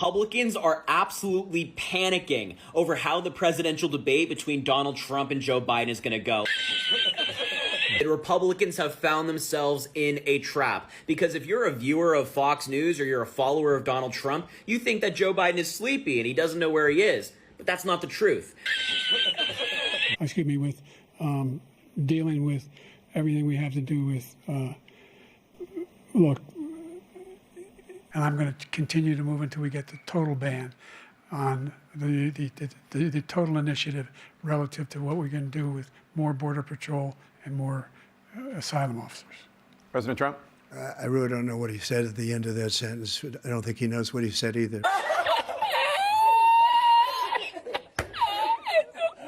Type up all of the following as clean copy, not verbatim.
Republicans are absolutely panicking over how the presidential debate between Donald Trump and Joe Biden is going to go. The Republicans have found themselves in a trap because if you're a viewer of Fox News or you're a follower of Donald Trump, you think that Joe Biden is sleepy and he doesn't know where he is. But that's not the truth. Excuse me, with dealing with everything we have to do with, look, and I'm going to continue to move until we get the total ban on the total initiative relative to what we're going to do with more Border Patrol and more asylum officers. President Trump? I really don't know what he said at the end of that sentence. I don't think he knows what he said either.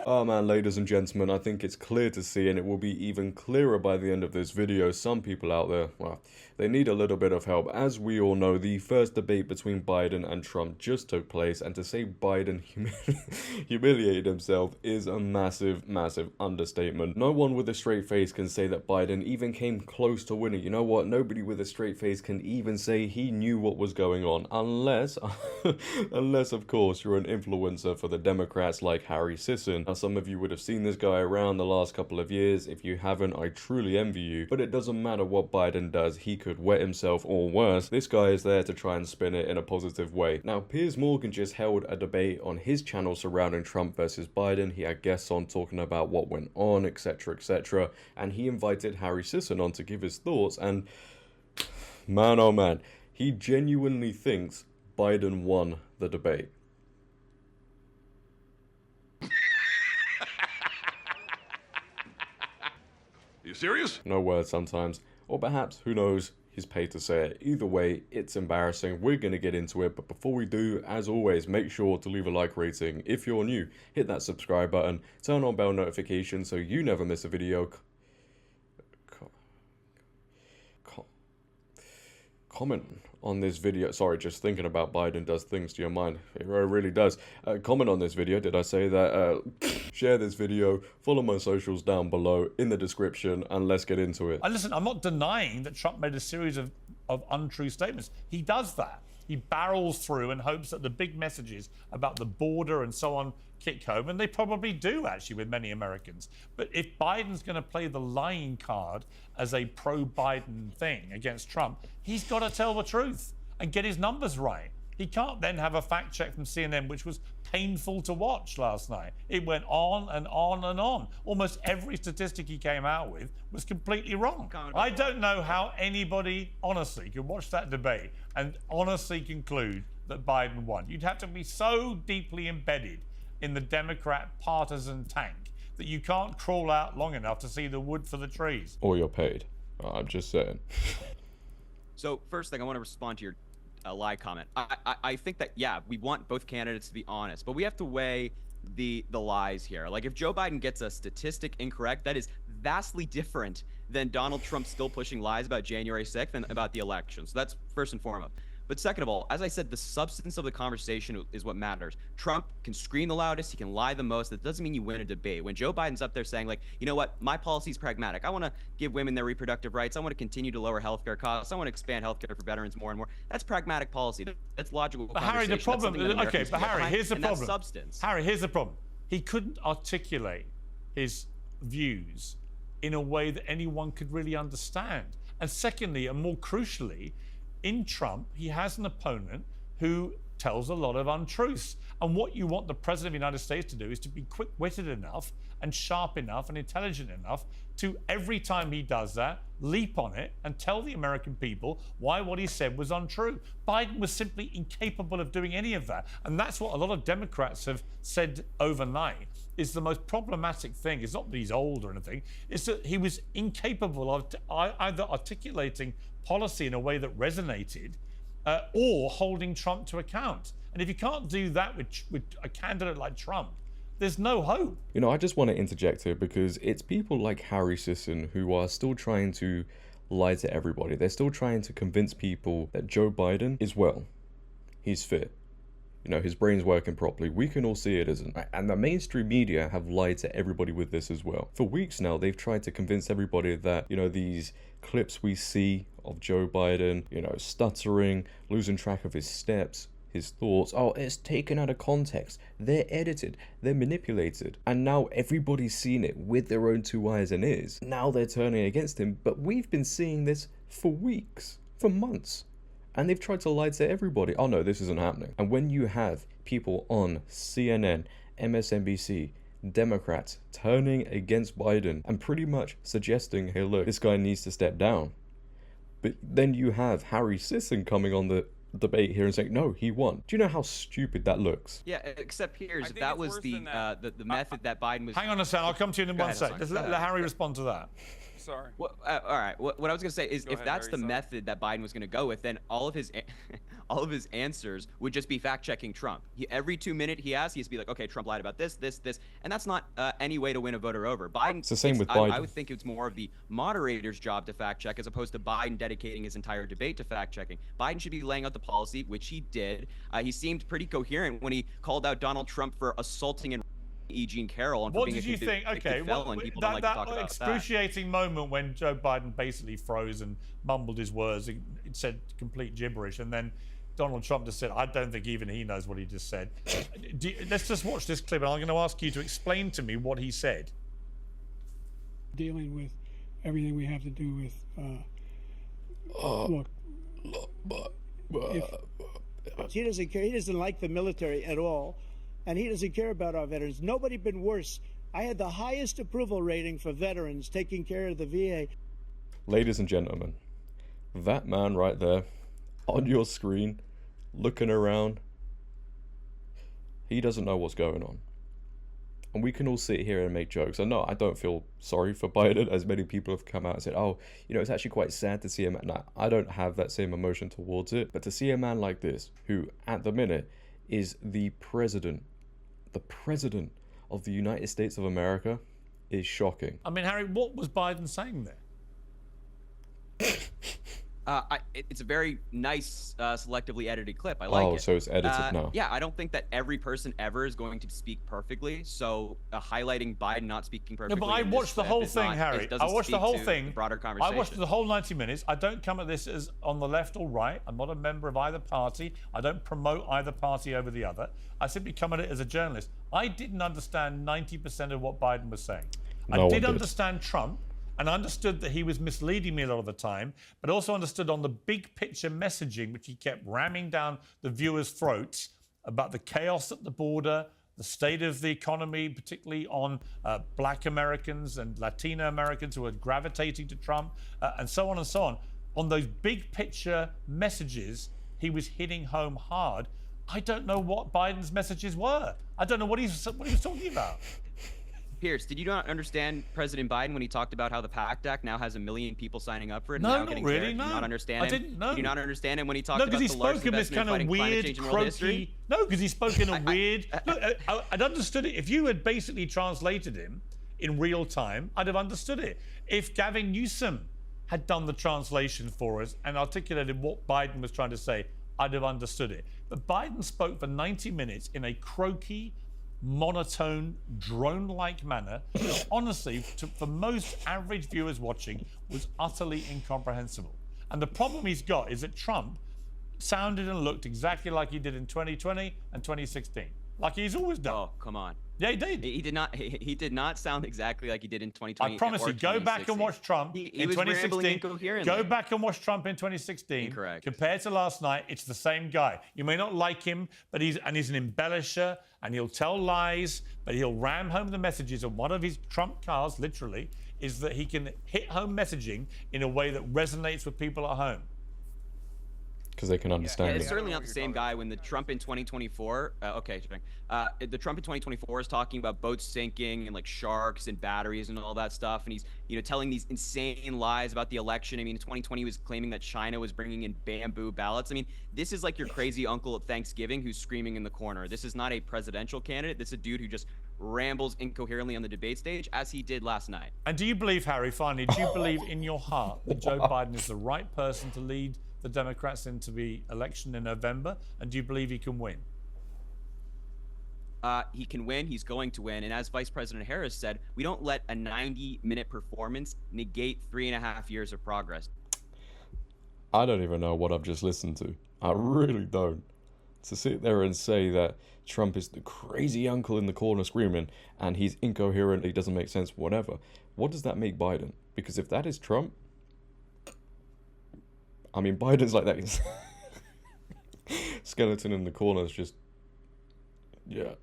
Oh man, ladies and gentlemen, I think it's clear to see, and it will be even clearer by the end of this video, some people out there, well, they need a little bit of help. As we all know, the first debate between Biden and Trump just took place, and to say Biden humiliated himself is a massive, massive understatement. No one with a straight face can say that Biden even came close to winning. You know what? Nobody with a straight face can even say he knew what was going on, unless, unless of course, you're an influencer for the Democrats like Harry Sisson. Now, some of you would have seen this guy around the last couple of years. If you haven't, I truly envy you. But it doesn't matter what Biden does, he could wet himself, or worse. This guy is there to try and spin it in a positive way. Now, Piers Morgan just held a debate on his channel surrounding Trump versus Biden. He had guests on talking about what went on, etc., etc. And he invited Harry Sisson on to give his thoughts. And man, oh man, he genuinely thinks Biden won the debate. You serious? No words sometimes. Or perhaps, who knows, he's paid to say it. Either way, it's embarrassing. We're going to get into it. But before we do, as always, make sure to leave a like rating. If you're new, hit that subscribe button. Turn on bell notifications so you never miss a video. Comment on this video. Sorry, just thinking about Biden does things to your mind. It really does. Comment on this video. Did I say that? Share this video. Follow my socials down below in the description, and let's get into it. And listen, I'm not denying that Trump made a series of untrue statements. He does that. He barrels through and hopes that the big messages about the border and so on kick home, and they probably do actually with many Americans. But if Biden's going to play the lying card as a pro-Biden thing against Trump, he's got to tell the truth and get his numbers right. He can't then have a fact check from CNN, which was painful to watch last night. It went on and on and on. Almost every statistic he came out with was completely wrong. I don't know how anybody honestly could watch that debate and honestly conclude that Biden won. You'd have to be so deeply embedded in the Democrat partisan tank that you can't crawl out long enough to see the wood for the trees. Or you're paid. I'm just saying. So first thing, I want to respond to your lie comment. I think that, yeah, we want both candidates to be honest, but we have to weigh the lies here. Like, if Joe Biden gets a statistic incorrect, that is vastly different than Donald Trump still pushing lies about January 6th and about the election. So that's first and foremost. But second of all, as I said, the substance of the conversation is what matters. Trump can scream the loudest, he can lie the most. That doesn't mean you win a debate. When Joe Biden's up there saying, like, you know what, my policy is pragmatic. I want to give women their reproductive rights. I want to continue to lower healthcare costs. I want to expand healthcare for veterans more and more. That's pragmatic policy. That's logical. But Harry, the problem, okay, but Harry, here's the problem. Substance. Harry, here's the problem. He couldn't articulate his views in a way that anyone could really understand. And secondly, and more crucially, in Trump, he has an opponent who tells a lot of untruths. And what you want the President of the United States to do is to be quick-witted enough and sharp enough and intelligent enough to, every time he does that, leap on it and tell the American people why what he said was untrue. Biden was simply incapable of doing any of that. And that's what a lot of Democrats have said overnight is the most problematic thing. It's not that he's old or anything. It's that he was incapable of either articulating policy in a way that resonated or holding Trump to account. And if you can't do that with a candidate like Trump, there's no hope. You know, I just want to interject here because it's people like Harry Sisson who are still trying to lie to everybody. They're still trying to convince people that Joe Biden is well. He's fit. You know, his brain's working properly. We can all see it, isn't it? And the mainstream media have lied to everybody with this as well. For weeks now, they've tried to convince everybody that, you know, these clips we see of Joe Biden, you know, stuttering, losing track of his steps, his thoughts. Oh, it's taken out of context. They're edited. They're manipulated. And now everybody's seen it with their own 2 eyes and ears. Now they're turning against him. But we've been seeing this for weeks, for months. And they've tried to lie to everybody. Oh no, this isn't happening. And when you have people on CNN, MSNBC, Democrats turning against Biden and pretty much suggesting, hey look, this guy needs to step down. But then you have Harry Sisson coming on the debate here and saying, no, he won. Do you know how stupid that looks? Yeah, except Piers, that was the method that Biden was... Hang on a second, I'll come to you in one sec. Let Harry respond to that. Sorry. Well, all right. What I was gonna say is, if that's the method that Biden was gonna go with, then all of his answers would just be fact-checking Trump. Every 2 minutes he has to be like, okay, Trump lied about this, and that's not any way to win a voter over. Biden. It's the same with Biden. I would think it's more of the moderator's job to fact-check, as opposed to Biden dedicating his entire debate to fact-checking. Biden should be laying out the policy, which he did. He seemed pretty coherent when he called out Donald Trump for assaulting and E. Jean Carroll. And what did you think? Okay, that excruciating moment when Joe Biden basically froze and mumbled his words, it said complete gibberish, and then Donald Trump just said, I don't think even he knows what he just said. Let's just watch this clip, and I'm going to ask you to explain to me what he said. Dealing with everything we have to do with, look, he doesn't care. He doesn't like the military at all. And he doesn't care about our veterans. Nobody been worse. I had the highest approval rating for veterans taking care of the VA. Ladies and gentlemen, that man right there on your screen, looking around, he doesn't know what's going on. And we can all sit here and make jokes. And no, I don't feel sorry for Biden, as many people have come out and said, oh, you know, it's actually quite sad to see him. No, I don't have that same emotion towards it. But to see a man like this, who at the minute is the president of the United States of America, is shocking. I mean, Harry, what was Biden saying there? It's a very nice, selectively edited clip. I like it. Oh, so it's edited now. Yeah, I don't think that every person ever is going to speak perfectly. So highlighting Biden not speaking perfectly. No, but I watched the whole thing, Harry. I watched the whole thing. Broader conversation. I watched the whole 90 minutes. I don't come at this as on the left or right. I'm not a member of either party. I don't promote either party over the other. I simply come at it as a journalist. I didn't understand 90% of what Biden was saying. I did understand Trump. And I understood that he was misleading me a lot of the time, but also understood on the big picture messaging, which he kept ramming down the viewers' throats about the chaos at the border, the state of the economy, particularly on Black Americans and Latino Americans who are gravitating to Trump, and so on and so on. On those big picture messages, he was hitting home hard. I don't know what Biden's messages were. I don't know what he was talking about. Piers, did you not understand President Biden when he talked about how the PACT Act now has 1 million people signing up for it? No, not really. No, did you not understand I didn't know. Did you not understand him when he talked about he the largest spoke in this investment kind of weird, croaky. No, because he spoke in a weird. Look, I'd understood it if you had basically translated him in real time. I'd have understood it. If Gavin Newsom had done the translation for us and articulated what Biden was trying to say, I'd have understood it. But Biden spoke for 90 minutes in a croaky, monotone, drone-like manner, which honestly, for most average viewers watching, was utterly incomprehensible. And the problem he's got is that Trump sounded and looked exactly like he did in 2020 and 2016, like he's always done. Oh, come on. Yeah, he did. He did not sound exactly like he did in 2020. I promise you, go back and watch Trump in 2016. Go back and watch Trump in 2016. Incorrect. Compared to last night, it's the same guy. You may not like him, but he's an embellisher, and he'll tell lies, but he'll ram home the messages. And one of his trump cards, literally, is that he can hit home messaging in a way that resonates with people at home. Because they can understand it's certainly not the same guy when the Trump in 2024, the Trump in 2024 is talking about boats sinking and like sharks and batteries and all that stuff. And he's, telling these insane lies about the election. I mean, in 2020, he was claiming that China was bringing in bamboo ballots. I mean, this is like your crazy uncle at Thanksgiving who's screaming in the corner. This is not a presidential candidate. This is a dude who just rambles incoherently on the debate stage, as he did last night. And do you believe, Harry, finally, do you believe in your heart that Joe Biden is the right person to lead the Democrats into the election in November? And do you believe he can win? He can win. He's going to win. And as Vice President Harris said, we don't let a 90-minute performance negate 3.5 years of progress. I don't even know what I've just listened to. I really don't. To sit there and say that Trump is the crazy uncle in the corner screaming and he's incoherent, he doesn't make sense, whatever. What does that make Biden? Because if that is Trump, I mean, Biden's like that skeleton in the corner is just, yeah.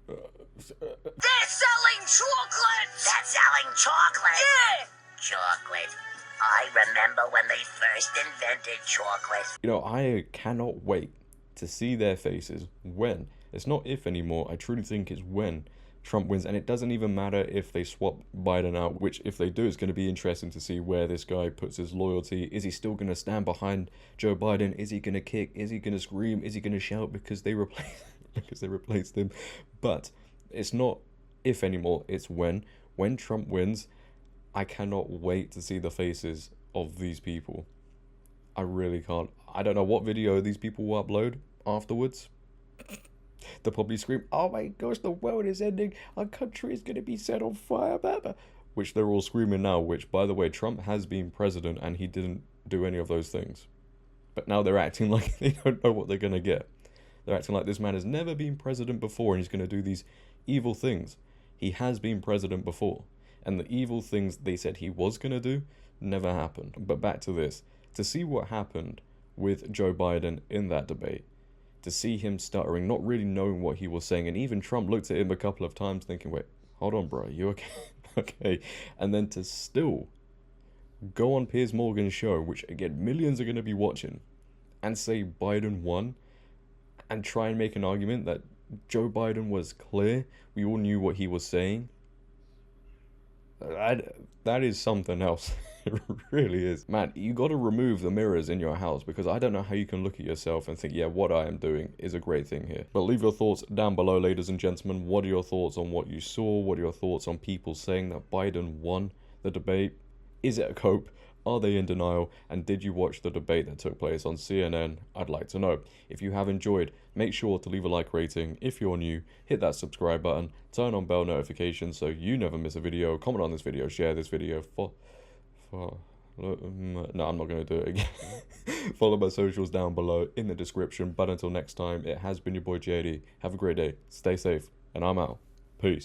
They're selling chocolate! They're selling chocolate? Yeah! Chocolate. I remember when they first invented chocolate. You know, I cannot wait to see their faces when, it's not if anymore, I truly think it's when Trump wins. And it doesn't even matter if they swap Biden out, which if they do, it's going to be interesting to see where this guy puts his loyalty. Is he still going to stand behind Joe Biden? Is he going to kick? Is he going to scream? Is he going to shout because they replaced him? But it's not if anymore, it's when. When Trump wins, I cannot wait to see the faces of these people. I really can't. I don't know what video these people will upload afterwards. They'll probably scream, "Oh my gosh, the world is ending. Our country is going to be set on fire." Which they're all screaming now, which, by the way, Trump has been president and he didn't do any of those things. But now they're acting like they don't know what they're going to get. They're acting like this man has never been president before and he's going to do these evil things. He has been president before. And the evil things they said he was going to do never happened. But back to this. To see what happened with Joe Biden in that debate, to see him stuttering, not really knowing what he was saying, and even Trump looked at him a couple of times thinking, wait, hold on, bro, you okay? Okay. And then to still go on Piers Morgan's show, which again, millions are going to be watching, and say Biden won, and try and make an argument that Joe Biden was clear, we all knew what he was saying. That is something else. It really is. Man, you got to remove the mirrors in your house, because I don't know how you can look at yourself and think, yeah, what I am doing is a great thing here. But leave your thoughts down below, ladies and gentlemen. What are your thoughts on what you saw? What are your thoughts on people saying that Biden won the debate? Is it a cope? Are they in denial? And did you watch the debate that took place on CNN? I'd like to know. If you have enjoyed, make sure to leave a like rating. If you're new, hit that subscribe button, turn on bell notifications so you never miss a video, comment on this video, share this video no, I'm not going to do it again. Follow my socials down below in the description. But until next time, it has been your boy JD. Have a great day, stay safe, and I'm out. Peace.